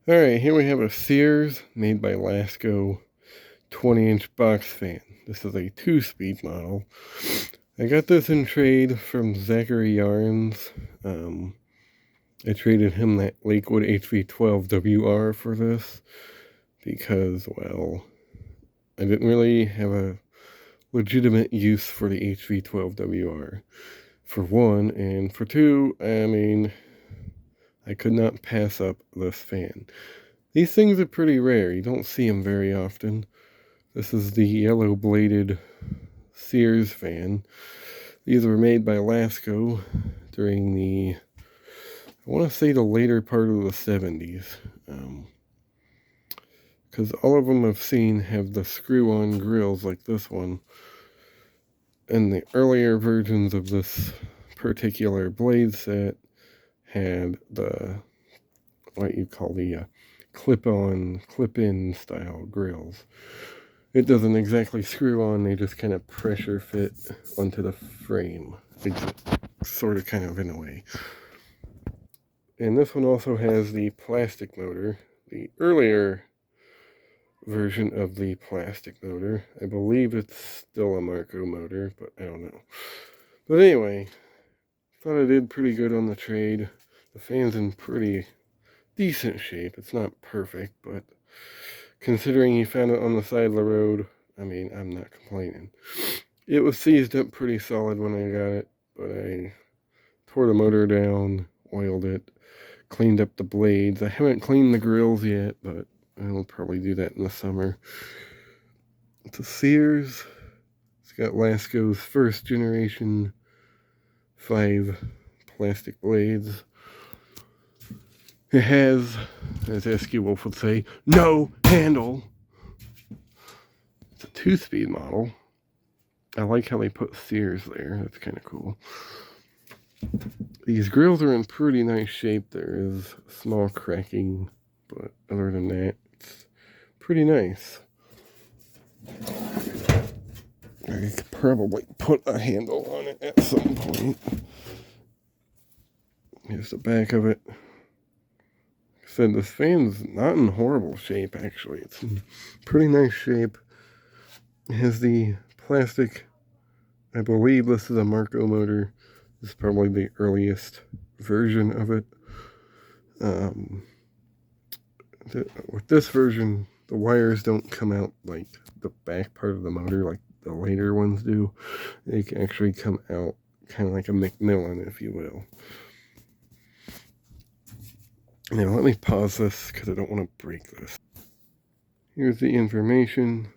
Alright, here we have a Sears made by Lasco 20-inch box fan. This is a 2-speed model. I got this in trade from Zachary Yarns. I traded him that Lakewood HV12WR for this because, well, I didn't really have a legitimate use for the HV12WR, for one, and for two, I could not pass up this fan. These things are pretty rare. You don't see them very often. This is the yellow-bladed Sears fan. These were made by Lasco during I want to say the later part of the 70s. Because all of them I've seen have the screw-on grills like this one. And the earlier versions of this particular blade set had what you call the clip-on, clip-in style grills. It doesn't exactly screw on, they just kind of pressure fit onto the frame. Sort of, kind of, in a way. And this one also has the plastic motor, the earlier version of the plastic motor. I believe it's still a Marco motor, but I don't know. But anyway, thought I did pretty good on the trade. The fan's in pretty decent shape. It's not perfect, but considering you found it on the side of the road, I'm not complaining. It was seized up pretty solid when I got it, but I tore the motor down, oiled it, cleaned up the blades. I haven't cleaned the grills yet, but I'll probably do that in the summer. It's a Sears. It's got Lasco's first generation 5 plastic blades. It has, as Esky Wolf would say, no handle. It's a 2-speed model. I like how they put Sears there. That's kind of cool. These grills are in pretty nice shape. There is small cracking, but other than that, it's pretty nice. I could probably put a handle on it at some point. Here's the back of it. Like I said, this fan's not in horrible shape, actually. It's in pretty nice shape. It has the plastic, I believe this is a Marco motor. This is probably the earliest version of it. With this version, the wires don't come out like the back part of the motor like the later ones do. They can actually come out kind of like a Macmillan, if you will. Now, let me pause this because I don't want to break this. Here's the information.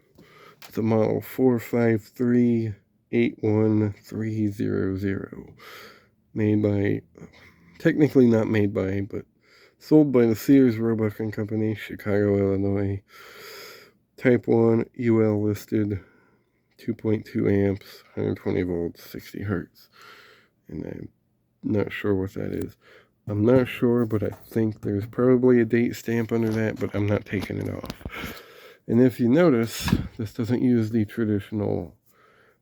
It's a model 453-81300. Made by, technically not made by, but sold by the Sears Roebuck and Company, Chicago, Illinois. Type 1, UL listed, 2.2 amps, 120 volts, 60 hertz. And I'm not sure what that is. I'm not sure, but I think there's probably a date stamp under that, but I'm not taking it off. And if you notice, this doesn't use the traditional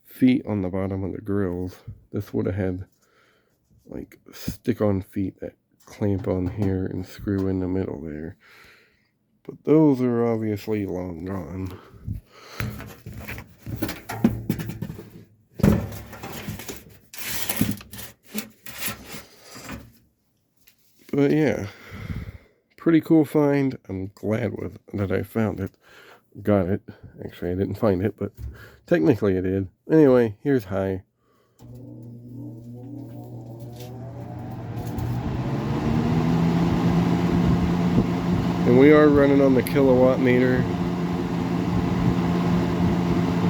feet on the bottom of the grills. This would have had like stick-on feet that clamp on here and screw in the middle there. But those are obviously long gone. But yeah, pretty cool find. I'm glad that I found it. Got it. Actually, I didn't find it, but technically I did. Anyway, here's high. And we are running on the kilowatt meter.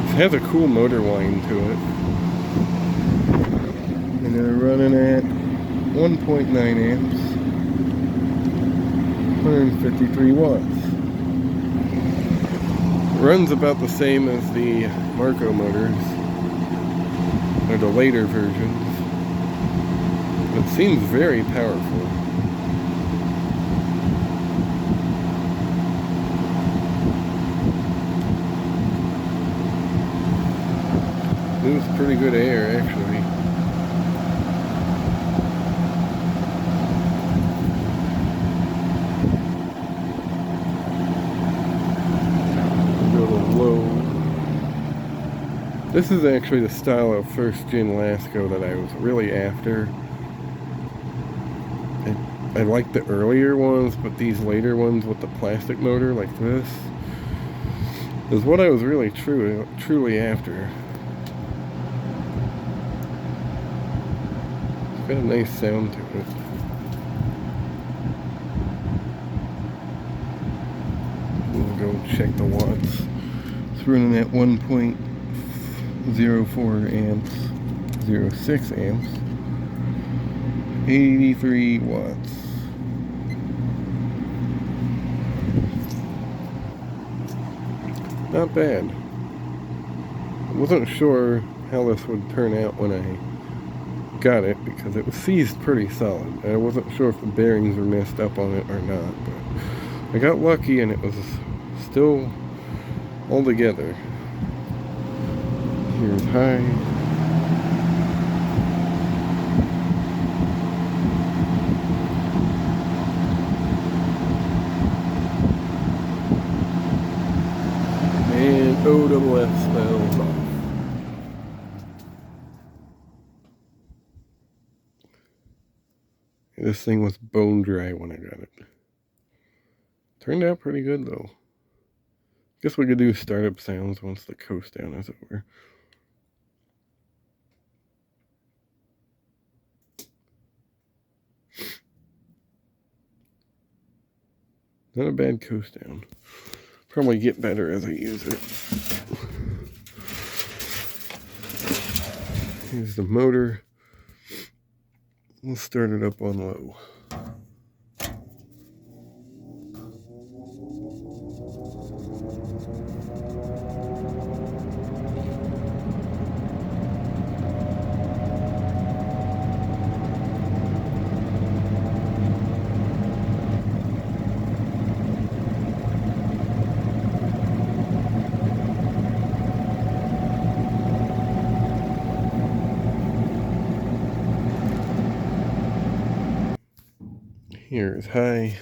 It has a cool motor whine to it. And they're running at 1.9 amps, 153 watts. Runs about the same as the Marco motors, or the later versions. It seems very powerful. It was pretty good air, actually. This is actually the style of first gen Lasco that I was really after. I like the earlier ones, but these later ones with the plastic motor like this is what I was really truly after. It's got a nice sound to it. We'll go check the watts. It's running at 1.04 amps, 06 amps, 83 watts. Not bad. I wasn't sure how this would turn out when I got it because it was seized pretty solid. I wasn't sure if the bearings were messed up on it or not, but I got lucky and it was still all together. Here's high. And OWF smells off. This thing was bone dry when I got it. Turned out pretty good though. Guess we could do startup sounds once the coast down is over. Not a bad coast down. Probably get better as I use it. Here's the motor. We'll start it up on low. Here's high.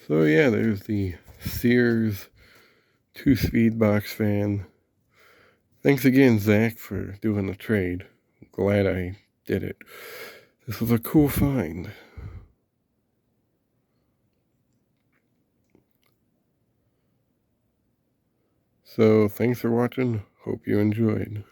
So yeah, there's the Sears 2-speed box fan. Thanks again, Zach, for doing the trade. Glad I did it. This was a cool find. So thanks for watching. Hope you enjoyed.